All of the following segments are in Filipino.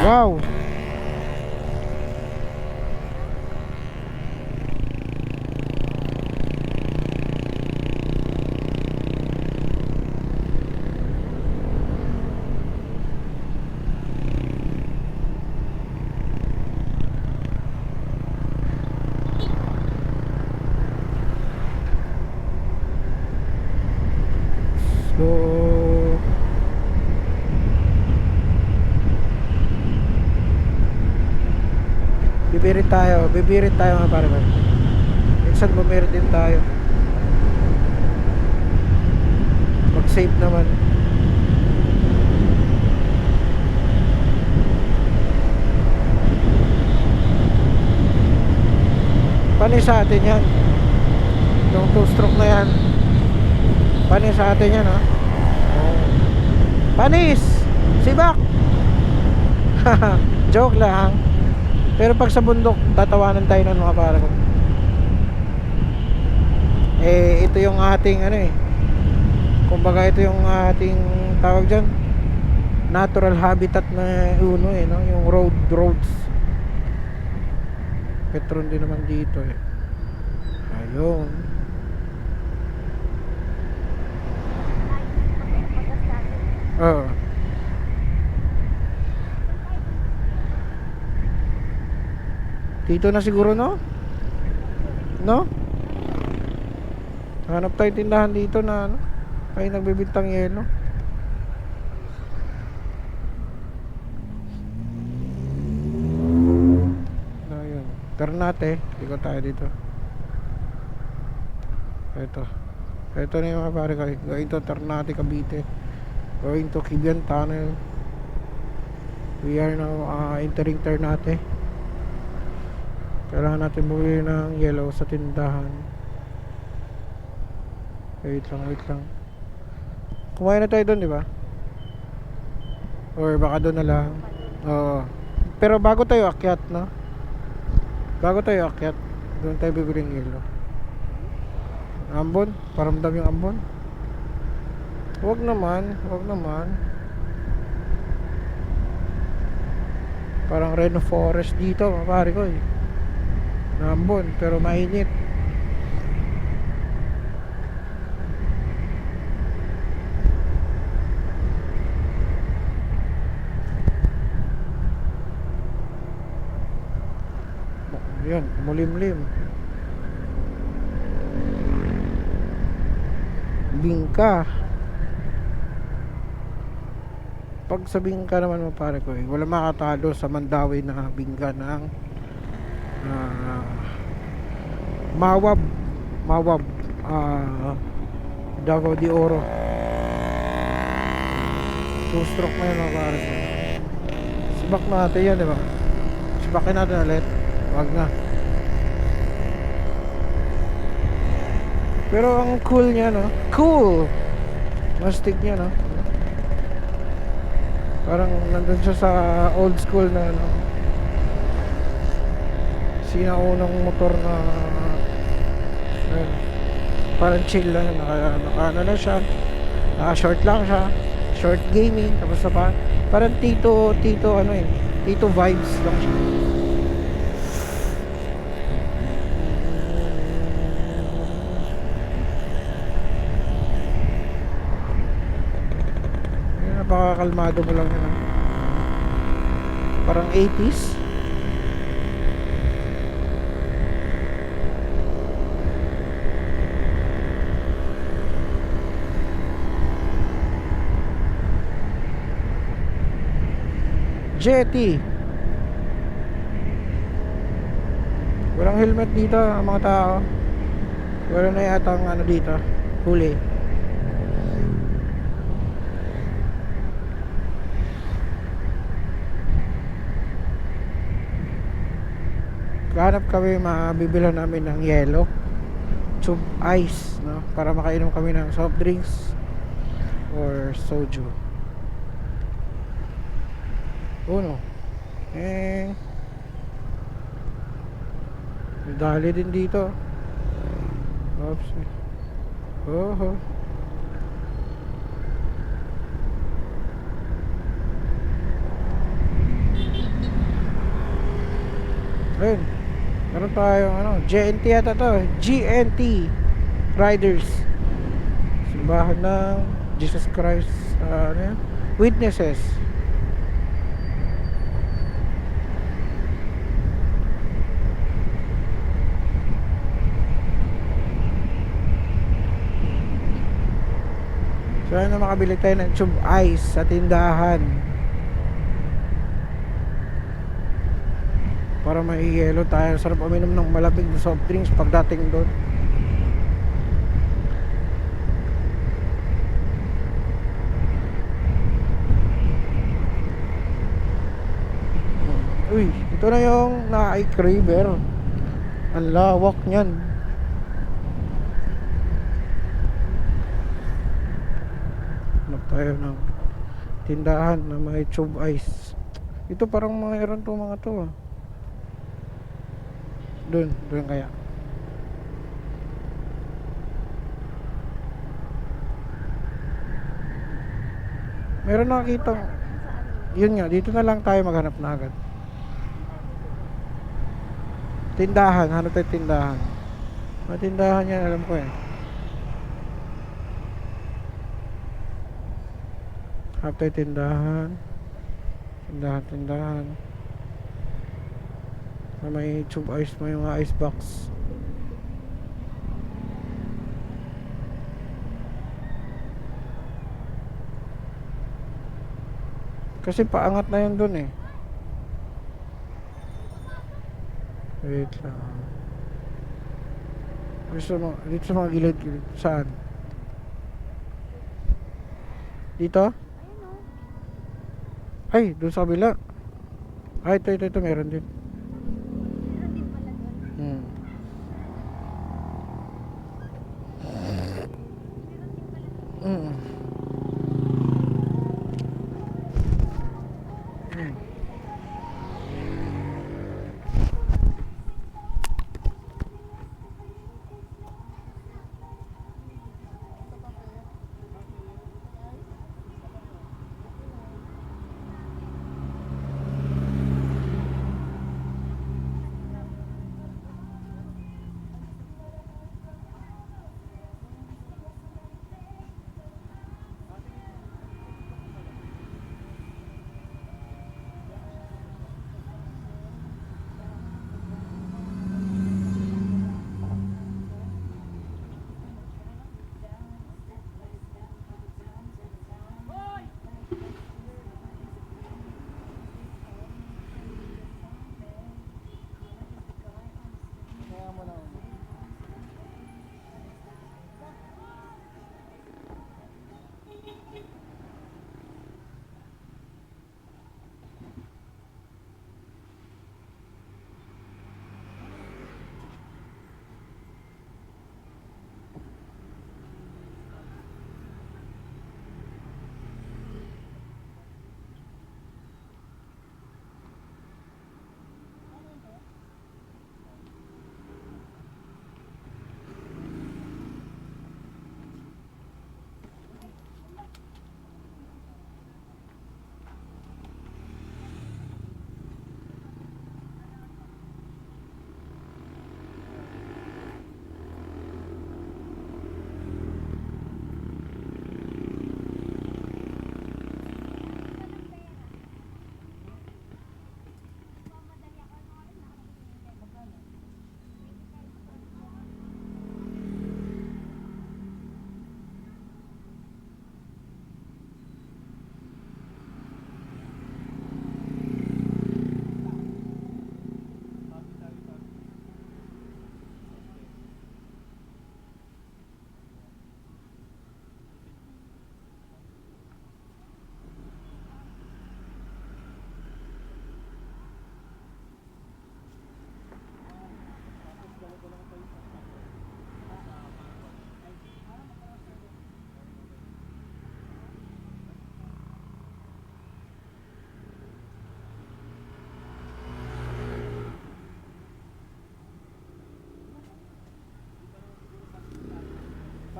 Wow. So bibirit tayo mga pare. Minsan bumirit din tayo. Mag-save naman. Panis sa atin yan. Yung 2-stroke na yan. Panis sa atin yan, ha? Oh. Panis! Sibak! Joke lang. Pero pag sa bundok, tatawanan tayo ng mga pare ko. Eh, ito yung ating ano eh. Kumbaga ito yung ating tawag dyan, natural habitat na uno eh, no? Yung roads. Petron din naman dito eh. Ayun. Oo. Dito na siguro, no? No? Hanap tayo tindahan dito na ano, ay nagbibintang yelo. Ayun. Ternate, ikot tayo dito. Ito na yung mga pare ko. Going to Ternate, Cavite. Going to Kibian Tunnel. We are now entering Ternate. Kailangan natin bumili ng yellow sa tindahan. Wait lang. Kumain na tayo doon, di ba? Or baka doon na lang. Oo. Pero bago tayo akyat, no? Doon tayo bibili ng yellow. Ambon? Paramdam yung ambon? Huwag naman. Parang rainforest dito, pare ko eh. Ambon, pero mainit. Yan, mulimlim. Bingka. Pag sa bingka naman mga pare ko eh, wala makatalo sa Mandawi na bingka ng Mawab Davao de Oro. 2-stroke na yun mga pare ko. Sibak natin yan, diba? Sibakin natin ulit. Wag na. Pero ang cool niya, no? Cool! Mastig niya, no? Parang nandun siya sa old school na, no? Sinaunang motor na parang chill lang. Naka ano na siya, naka short lang siya, short gaming. Tapos na parang tito ano eh, tito vibes lang siya. Napakakalmado mo lang yun, parang 80s. Jetty. Walang helmet dito ang mga tao. Wala na yata ang ano dito, huli. Hanap kami, mabibilan namin ng yelo, tube ice, no? Para makainom kami ng soft drinks or soju. No? Dali din dito. Oops. Oh. Ayun. Meron tayong ano, JNT yata to. GNT Riders. Simbahan ng Jesus Christ, ano yan? Witnesses. So ayun na, makabili tayo ng tube ice sa tindahan. Para may yelo tayo. Sarap uminom ng malamig na soft drinks pagdating doon. Uy, ito na yung Naik River. Ang lawak niyan. Hanap tayo ng tindahan na may tube ice. Ito parang mayroon to mga to ah. Doon kaya. Meron nakakita. Yun nga, dito na lang tayo maghanap na agad. Tindahan, hanap tayo tindahan. May tindahan yan, alam ko eh. Hanap tayo tindahan. Tindahan. Na may tube ice, may mga ice box. Kasi paangat na yun dun eh. Wait lang. Dito sa mga gilid. Saan? Dito? Ay, doon sa kabila. Ay, ito, meron din. Hmm. Mm.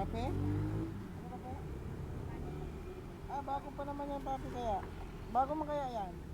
Pape? Ano pape? Ah, bago pa naman yan pape kaya. Bago mo kaya yan?